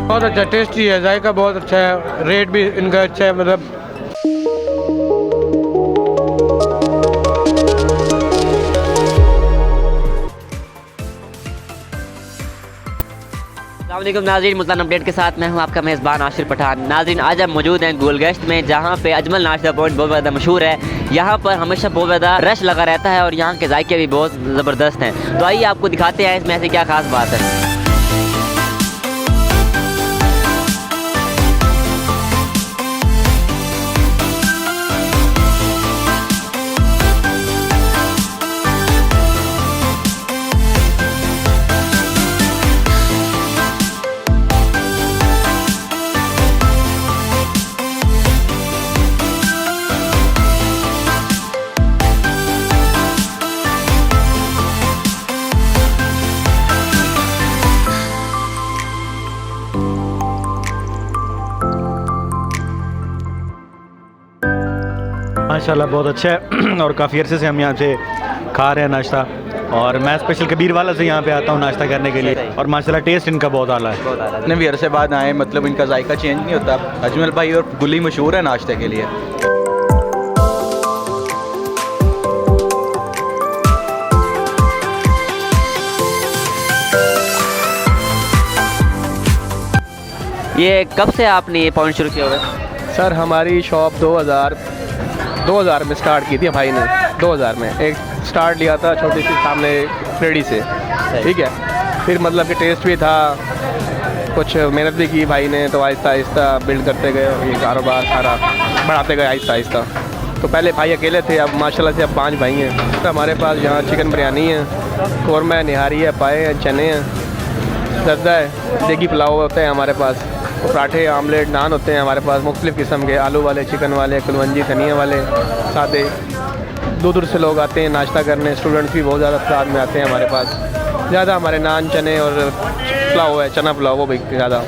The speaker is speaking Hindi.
बहुत अच्छा टेस्टी है, जायका बहुत अच्छा है, रेट भी इनका अच्छा है। मतलब अस्सलामुअलैकुम नाज़रीन, मुल्तान अपडेट के साथ मैं हूं आपका मेज़बान आशिर पठान। नाज़रीन, आज हम मौजूद हैं गोलगश्त में, जहां पे अजमल नाश्ता पॉइंट बहुत ज़्यादा मशहूर है। यहां पर हमेशा बहुत ज़्यादा रश लगा रहता है और यहां के जायके भी बहुत ज़बरदस्त हैं। तो आइए आपको दिखाते हैं इसमें ऐसी क्या खास बात है। माशाल्लाह बहुत अच्छा है और काफ़ी अरसे से हम यहाँ से खा रहे हैं नाश्ता। और मैं स्पेशल कबीर वाला से यहाँ पे आता हूँ नाश्ता करने के लिए, और माशाल्लाह टेस्ट इनका बहुत आला है। इतने भी अरसे बाद आए, मतलब इनका जायका चेंज नहीं होता। अजमल भाई और गुली मशहूर है नाश्ते के लिए। ये कब से आपने ये पॉइंट शुरू किया हुआ है? सर हमारी शॉप 2000 में स्टार्ट की थी भाई ने। 2000 में एक स्टार्ट लिया था छोटी सी सामने रेडी से, ठीक है। फिर मतलब कि टेस्ट भी था, कुछ मेहनत भी की भाई ने, तो आहिस्ता आहिस्ता बिल्ड करते गए और ये कारोबार सारा बढ़ाते गए आहिस्ता आहिस्ता। तो पहले भाई अकेले थे, अब माशाल्लाह से अब 5 भाई हैं। तो हमारे पास यहाँ चिकन बिरयानी है, कौरमा है, निहारी है, पाए हैं, चने हैं, जर्दा है, देगी पुलाव होते हैं हमारे पास, पराठे, आमलेट, नान होते हैं हमारे पास मुख्तलिफ़ किस्म के, आलू वाले, चिकन वाले, कुलवंजी, धनिया वाले, सादे। दूर दूर से लोग आते हैं नाश्ता करने, स्टूडेंट्स भी बहुत ज़्यादा तादाद में आते हैं हमारे पास। ज़्यादा हमारे नान, चने और पुलाव है, चना पुलाव वो बिकते ज़्यादा।